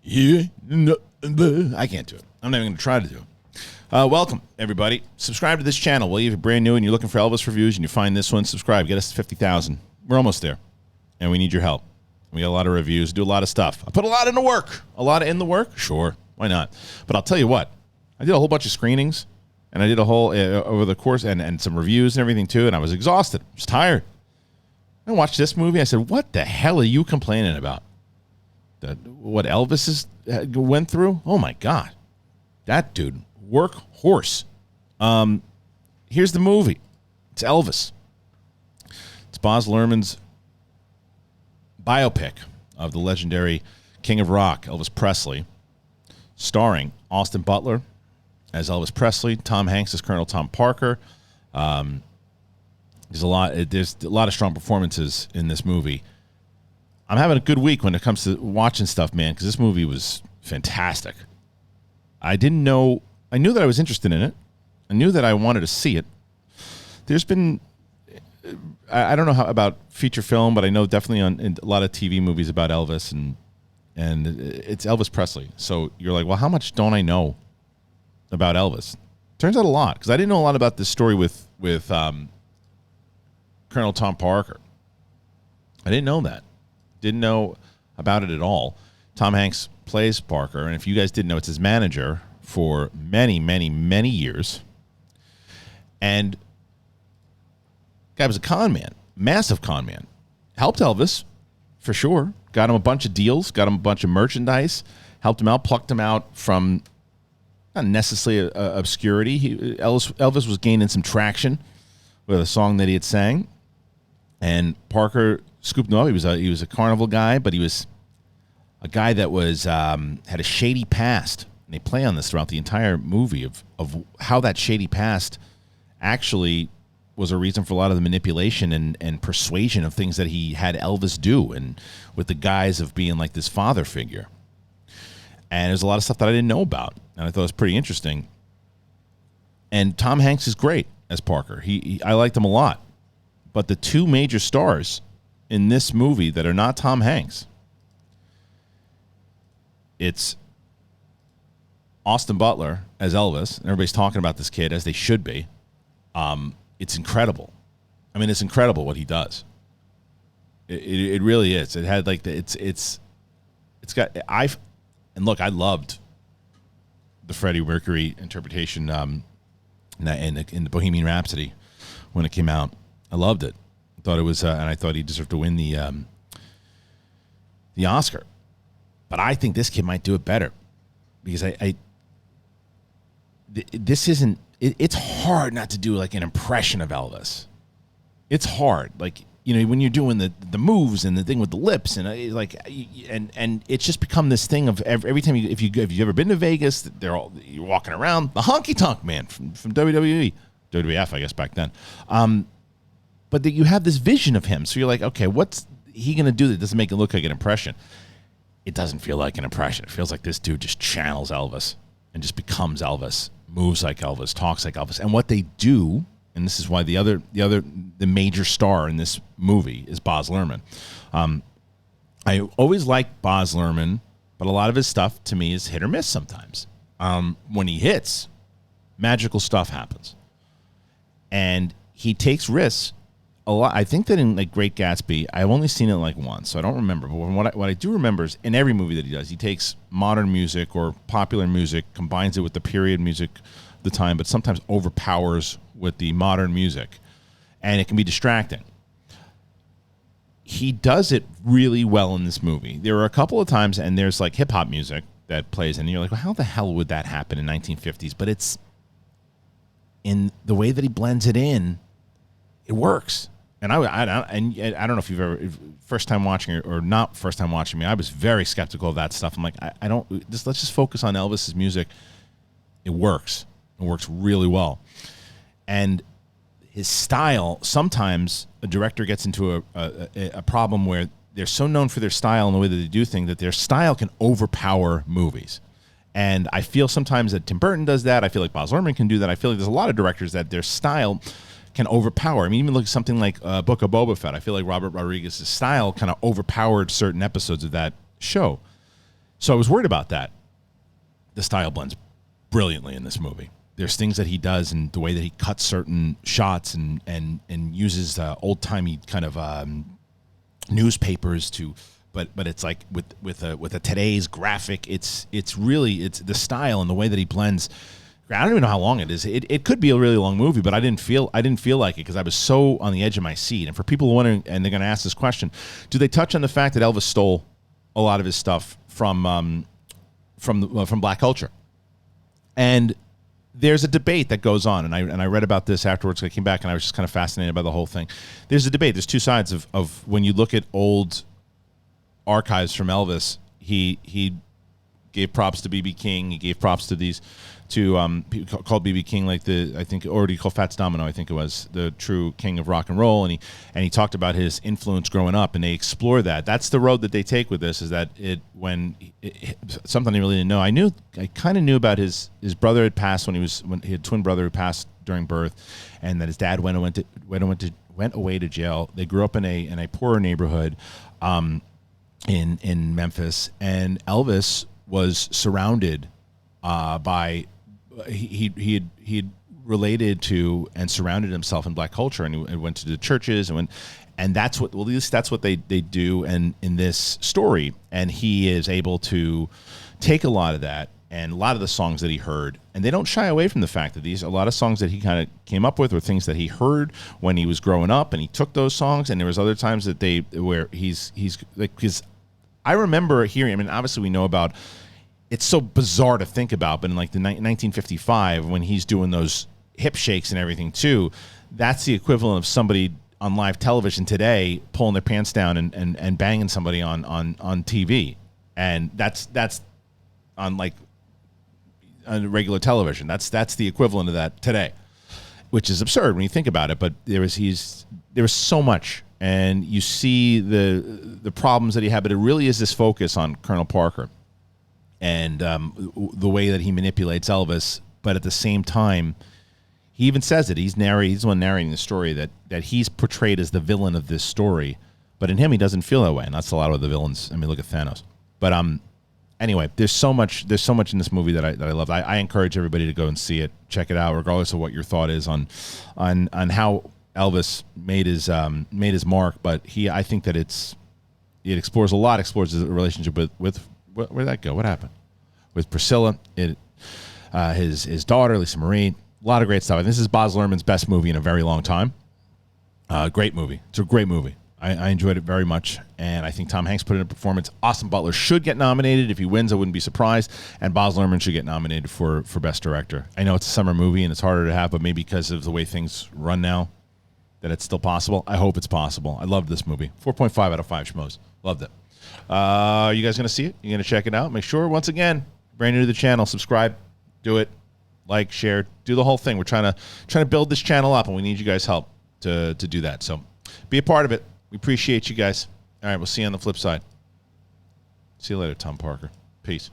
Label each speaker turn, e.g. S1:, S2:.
S1: Yeah, no, I can't do it. I'm not even going to try to do it. Welcome, everybody. Subscribe to this channel. Well, if you're brand new and you're looking for Elvis reviews and you find this one, subscribe. Get us to 50,000. We're almost there, and we need your help. We got a lot of reviews, do a lot of stuff. I put a lot into work. A lot in the work? Sure. Why not? But I'll tell you what. I did a whole bunch of screenings, and I did a whole, over the course, and some reviews and everything, too, and I was exhausted. I was tired. I watched this movie. I said, what the hell are you complaining about? What Elvis went through? Oh, my God. That dude, workhorse. Here's the movie. It's Elvis. It's Baz Luhrmann's biopic of the legendary King of Rock, Elvis Presley, starring Austin Butler as Elvis Presley, Tom Hanks as Colonel Tom Parker. There's a lot of strong performances in this movie. I'm having a good week when it comes to watching stuff, man, because this movie was fantastic. I knew that I was interested in it. I knew that I wanted to see it. There's been, I don't know about feature film, but I know definitely in a lot of TV movies about Elvis, and it's Elvis Presley. So you're like, well, how much don't I know about Elvis? Turns out a lot, because I didn't know a lot about this story with Colonel Tom Parker. I didn't know that. Didn't know about it at all. Tom Hanks plays Parker, and if you guys didn't know, it's his manager for many, many, many years. And guy was a con man, massive con man. Helped Elvis, for sure. Got him a bunch of deals, got him a bunch of merchandise, helped him out, plucked him out from not necessarily obscurity. Elvis was gaining some traction with a song that he had sang, and Parker scooped him up. He was a carnival guy, but he was a guy that was had a shady past. And they play on this throughout the entire movie of how that shady past actually was a reason for a lot of the manipulation and persuasion of things that he had Elvis do, and with the guise of being like this father figure. And there's a lot of stuff that I didn't know about, and I thought it was pretty interesting. And Tom Hanks is great as Parker. I liked him a lot. But the two major stars in this movie that are not Tom Hanks, it's Austin Butler as Elvis, and everybody's talking about this kid, as they should be. It's incredible. I mean, it's incredible what he does. It really is. It had like it's got and look, I loved the Freddie Mercury interpretation in the Bohemian Rhapsody when it came out. I loved it. I thought it was, and I thought he deserved to win the Oscar. But I think this kid might do it better, because this isn't. It's hard not to do like an impression of Elvis. It's hard, like, you know, when you're doing the moves and the thing with the lips, and and it's just become this thing of every time if you've ever been to Vegas, you're walking around the honky tonk man from WWE, WWF, I guess back then. But that you have this vision of him, so you're like, okay, what's he gonna do that doesn't make it look like an impression? It doesn't feel like an impression. It feels like this dude just channels Elvis and just becomes Elvis, moves like Elvis, talks like Elvis. And what they do, and this is why the major star in this movie is Baz Luhrmann. I always liked Baz Luhrmann, but a lot of his stuff to me is hit or miss sometimes. When he hits, magical stuff happens. And he takes risks a lot. I think that in like Great Gatsby, I've only seen it like once, so I don't remember. But what I do remember is in every movie that he does, he takes modern music or popular music, combines it with the period music of the time, but sometimes overpowers with the modern music, and it can be distracting. He does it really well in this movie. There are a couple of times, and there's like hip hop music that plays, and you're like, well, how the hell would that happen in 1950s? But it's in the way that he blends it in. It works. And I don't know if you've ever, first time watching it or not first time watching me, I was very skeptical of that stuff. I'm like, let's just focus on Elvis's music. It works. It works really well. And his style, sometimes a director gets into a problem where they're so known for their style and the way that they do things that their style can overpower movies. And I feel sometimes that Tim Burton does that. I feel like Baz Luhrmann can do that. I feel like there's a lot of directors that their style can overpower. I mean, even look at something like Book of Boba Fett. I feel like Robert Rodriguez's style kind of overpowered certain episodes of that show. So I was worried about that. The style blends brilliantly in this movie. There's things that he does and the way that he cuts certain shots and uses old-timey kind of newspapers to, but it's like with a today's graphic. It's the style and the way that he blends. I don't even know how long it is. It could be a really long movie, but I didn't feel like it because I was so on the edge of my seat. And for people wondering, and they're going to ask this question, do they touch on the fact that Elvis stole a lot of his stuff from black culture? And there's a debate that goes on, and I read about this afterwards. I came back and I was just kind of fascinated by the whole thing. There's a debate. There's two sides of when you look at old archives from Elvis. He gave props to B.B. King. He gave props to people called B.B. King already called Fats Domino. I think it was the true king of rock and roll, and he talked about his influence growing up, and they explore that. That's the road that they take with this. Is that something I really didn't know. I kind of knew about his brother had passed when he had a twin brother who passed during birth, and that his dad went away to jail. They grew up in a poorer neighborhood in Memphis, and Elvis was surrounded by he had related to and surrounded himself in black culture, and he went to the churches and that's what, well, at least that's what they do in this story. And he is able to take a lot of that and a lot of the songs that he heard, and they don't shy away from the fact that a lot of songs that he kind of came up with were things that he heard when he was growing up, and he took those songs. And there was other times that where he's like, because I remember hearing, I mean, obviously we know about, it's so bizarre to think about, but in like the 1955, when he's doing those hip shakes and everything too, that's the equivalent of somebody on live television today pulling their pants down and banging somebody on TV. And that's on regular television. That's the equivalent of that today, which is absurd when you think about it. But there was so much, and you see the problems that he had, but it really is this focus on Colonel Parker and the way that he manipulates Elvis. But at the same time, he even says it. He's the one narrating the story, that he's portrayed as the villain of this story. But in him, he doesn't feel that way, and that's a lot of the villains. I mean, look at Thanos. But anyway, there's so much in this movie that I love. I encourage everybody to go and see it, check it out, regardless of what your thought is on how Elvis made his mark. But I think that it explores the relationship with where'd that go? What happened with Priscilla? His daughter, Lisa Marie. A lot of great stuff. And this is Baz Luhrmann's best movie in a very long time. Great movie. It's a great movie. I enjoyed it very much, and I think Tom Hanks put in a performance. Austin Butler should get nominated. If he wins, I wouldn't be surprised. And Baz Luhrmann should get nominated for Best Director. I know it's a summer movie, and it's harder to have, but maybe because of the way things run now, that it's still possible. I hope it's possible. I loved this movie. 4.5 out of 5 schmoes. Loved it. You guys going to see it? You're going to check it out? Make sure, once again, brand new to the channel, subscribe, do it, like, share, do the whole thing. We're trying to build this channel up, and we need you guys' help to do that. So be a part of it. We appreciate you guys. All right, we'll see you on the flip side. See you later, Tom Parker. Peace.